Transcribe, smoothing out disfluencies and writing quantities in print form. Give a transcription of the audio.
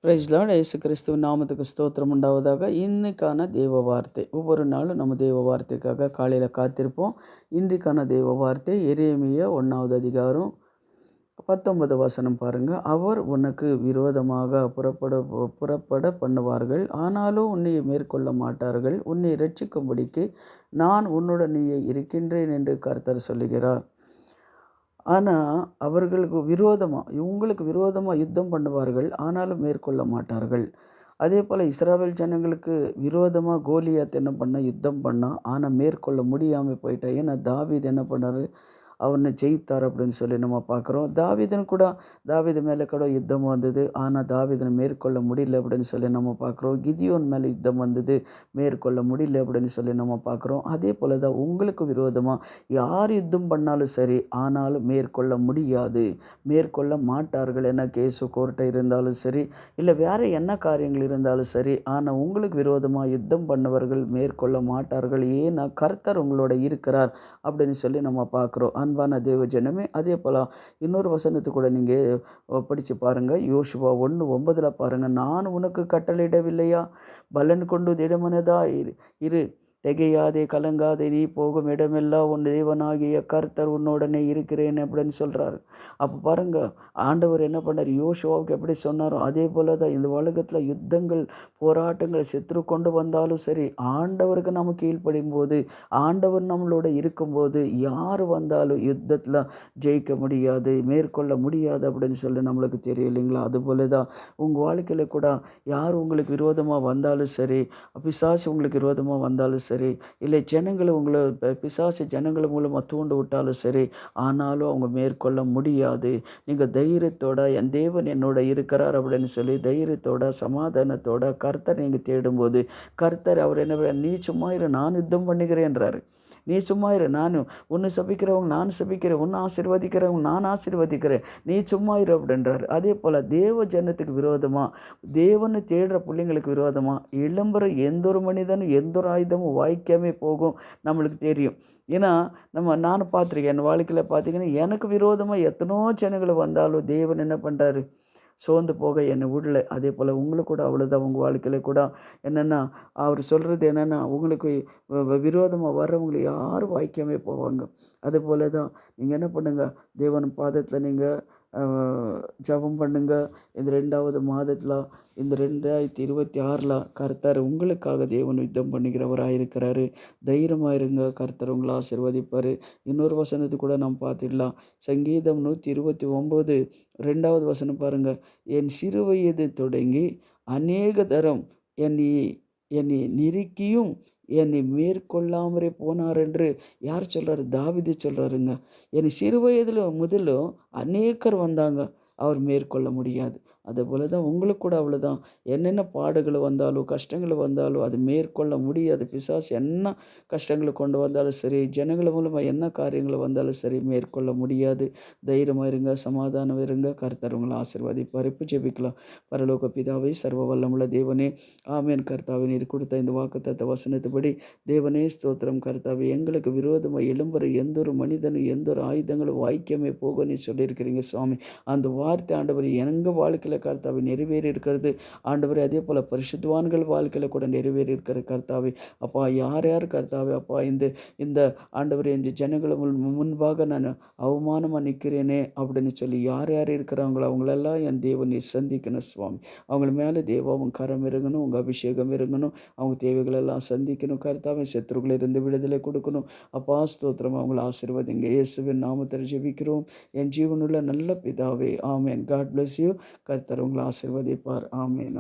Price Lord. இயேசு கிறிஸ்துவின் நாமத்துக்கு ஸ்தோத்திரம் உண்டாவதாக. இன்னைக்கான தேவ வார்த்தை. ஒவ்வொரு நாளும் நம்ம தேவ வார்த்தைக்காக காலையில் காத்திருப்போம். இன்றைக்கான தேவ வார்த்தை எரேமியா 1வது அதிகாரம் 19 வசனம் பாருங்க. அவர் உனக்கு விரோதமாக புறப்பட பண்ணுவார்கள், ஆனாலும் உன்னை மேற்கொள்ள மாட்டார்கள். உன்னை இரட்சிக்கும்படிக்கு நான் உன்னுடனேயே இருக்கின்றேன் என்று கர்த்தர் சொல்லுகிறார். ஆனால் இவங்களுக்கு விரோதமாக யுத்தம் பண்ணுவார்கள், ஆனாலும் மேற்கொள்ள மாட்டார்கள். அதே போல் இஸ்ராவேல் ஜனங்களுக்கு விரோதமாக கோலியாத் என்ன பண்ணால் யுத்தம் பண்ணால், ஆனால் மேற்கொள்ள முடியாமல் போயிட்டான். ஏன்னா தாவீது என்ன பண்ணார், அவனை ஜெயித்தார் அப்படின்னு சொல்லி நம்ம பார்க்குறோம். தாவீது மேலே கூட யுத்தம் வந்தது, ஆனால் தாவீதனை மேற்கொள்ள முடியல அப்படின்னு சொல்லி நம்ம பார்க்குறோம். கிதியோன் மேலே யுத்தம் வந்தது, மேற்கொள்ள முடியல அப்படின்னு சொல்லி நம்ம பார்க்குறோம். அதே போல் தான் உங்களுக்கு விரோதமாக யார் யுத்தம் பண்ணாலும் சரி, ஆனாலும் மேற்கொள்ள முடியாது, மேற்கொள்ள மாட்டார்கள். என்ன கேஸு கோர்ட்டை இருந்தாலும் சரி, இல்லை வேறு என்ன காரியங்கள் இருந்தாலும் சரி, ஆனால் உங்களுக்கு விரோதமாக யுத்தம் பண்ணவர்கள் மேற்கொள்ள மாட்டார்கள். ஏன்னா கர்த்தர் உங்களோட இருக்கிறார் அப்படின்னு சொல்லி நம்ம பார்க்குறோம். அன்பான தேவ ஜனமே, அதே போல் இன்னொரு வசனத்தை கூட நீங்கள் படித்து பாருங்கள். யோசுவா 1:9 பாருங்கள். நான் உனக்கு கட்டளையிடவில்லையா, பலன் கொண்டு திடமனதா இரு, திகையாதே, கலங்காதே, நீ போகும் இடமெல்லாம் உன் தேவனாகிய கர்த்தர் உன்னோடனே இருக்கிறேன் அப்படின்னு சொல்கிறாரு. அப்போ பாருங்கள், ஆண்டவர் என்ன பண்ணார், யோசுவாவுக்கு எப்படி சொன்னாரோ அதே போல் தான் இந்த உலகத்தில் யுத்தங்கள், போராட்டங்கள், செத்துரு கொண்டு வந்தாலும் சரி, ஆண்டவருக்கு நம்ம கீழ்ப்படியும் போது, ஆண்டவர் நம்மளோட இருக்கும்போது யார் வந்தாலும் யுத்தத்தில் ஜெயிக்க முடியாது, மேற்கொள்ள முடியாது அப்படின்னு சொல்லி நம்மளுக்கு தெரியும் இல்லைங்களா? அதுபோல தான் உங்கள் வாழ்க்கையில் கூட யார் உங்களுக்கு விரோதமாக வந்தாலும் சரி, பிசாசு உங்களுக்கு விரோதமாக வந்தாலும் சரி, இல்லை பிசாசு ஜனங்களை மூலமாக தூண்டு விட்டாலும் சரி, ஆனாலும் அவங்க மேற்கொள்ள முடியாது. நீங்கள் தைரியத்தோட என் தேவன் என்னோட இருக்கிறார் அப்படின்னு சொல்லி தைரியத்தோட சமாதானத்தோட கர்த்தர் நீங்கள் தேடும்போது, கர்த்தர் அவர் என்ன, நீ சும்மா இரு, நான் யுத்தம் பண்ணுகிறேன்றாரு. நீ சும்மா இரு, உன்னை சபிக்கிறவங்க நான் சபிக்கிறேன், உன்னை ஆசீர்வதிக்கிறவங்க நான் ஆசீர்வதிக்கிறேன், நீ சும்மா இரு அப்படின்றாரு. அதே போல் தேவ ஜனத்துக்கு விரோதமாக, தேவனை தேடுற பிள்ளைங்களுக்கு விரோதமாக எழும்புற எந்த ஒரு மனிதனும் எந்த ஒரு ஆயுதமும் வாய்க்காமே போகும் நம்மளுக்கு தெரியும். ஏன்னா நானும் பார்த்துருக்கேன். என் வாழ்க்கையில் பார்த்திங்கன்னா எனக்கு விரோதமாக எத்தனோ ஜனங்கள் வந்தாலும் தேவன் என்ன பண்ணுறாரு, சோர்ந்து போக என்னை விடல. அதே போல் உங்களுக்கு கூட அவ்வளோதான். உங்கள் வாழ்க்கையில் கூட என்னென்னா அவர் சொல்கிறது என்னென்னா, உங்களுக்கு விரோதமாக வர்றவங்களை யாரும் வாய்க்காமே போவாங்க. அதுபோல தான் நீங்கள் என்ன பண்ணுங்கள், தேவன் பாதத்தில் நீங்கள் ஜெபம் பண்ணுங்கள். இந்த 2வது மாதத்தில், இந்த 2026 கர்த்தர் உங்களுக்காக தேவன் யுத்தம் பண்ணுகிறவராக இருக்கிறாரு. தைரியமாக இருங்க, கர்த்தர் உங்களை ஆசீர்வதிப்பார். இன்னொரு வசனத்தை கூட நாம் பார்த்துடலாம். சங்கீதம் 129 2வது வசனம் பாருங்கள். என் சிறு வயது தொடங்கி அநேக தரம் என்னை நெருக்கியும் என்னை மேற்கொள்ளாமலே போனார் என்று யார் சொல்கிறாரு? தாவீது சொல்கிறாருங்க. என்னை சிறு வயதில் முதலும் அநேகர் வந்தாங்க, அவர் மேற்கொள்ள முடியாது. அதுபோல தான் உங்களுக்கு கூட அவ்வளோதான். என்னென்ன பாடுகள் வந்தாலும், கஷ்டங்கள் வந்தாலும் அது மேற்கொள்ள முடியாது. பிசாசு என்ன கஷ்டங்களை கொண்டு வந்தாலும் சரி, ஜனங்கள் மூலமாக என்ன காரியங்கள் வந்தாலும் சரி, மேற்கொள்ள முடியாது. தைரியமாக இருங்க, சமாதானம் இருங்க, கர்த்தர் உங்களை ஆசீர்வதிப்பார். இப்போ ஜெபிக்கலாம். பரலோக பிதாவே, சர்வ வல்லமுள்ள தேவனே, ஆமேன். கர்த்தாவே, நீர் கொடுத்த இந்த வாக்குத்தத்த வசனத்துப்படி தேவனே ஸ்தோத்திரம். கர்த்தாவே, எங்களுக்கு விரோதமாக எழும்புற எந்த ஒரு மனிதனும் எந்த ஒரு ஆயுதங்களும் வாய்க்காமே போக நீ சொல்லியிருக்கிறீங்க சுவாமி. அந்த வார்த்தை ஆண்டவர் எங்கள் வாழ்க்கையில் கர்த்தாவே நிறைவேறி இருக்கிறது ஆண்டவரே. அதே போல் பரிசுத்தவான்கள் வாழ்க்கையில் கூட நிறைவேறி இருக்கிற கர்த்தாவே. அப்பா, யார் யார் கர்த்தாவே, அப்பா இந்த ஆண்டவரே, இந்த ஜனங்களை முன்பாக நான் அவமானமாக நிற்கிறேனே அப்படின்னு சொல்லி யார் யார் இருக்கிறாங்களோ அவங்களெல்லாம் என் தேவன் நீ சந்திக்கணும் சுவாமி. அவங்கள மேலே தேவாவும் கரம் இறங்கணும், உங்கள் அபிஷேகம் இறங்கணும், அவங்க தேவைகளெல்லாம் சந்திக்கணும் கர்த்தாவே. சத்துருக்களிலிருந்து விடுதலை கொடுக்கணும் அப்பா. ஸ்தோத்திரம். அவங்கள ஆசீர்வதிங்க. இயேசுவின் நாமத்தில் ஜெபிக்கிறோம் என் ஜீவனுள்ள நல்ல பிதாவே, ஆமேன். God bless you. கர்த்தர் உங்களை ஆசீர்வதிப்பார். ஆமேன்.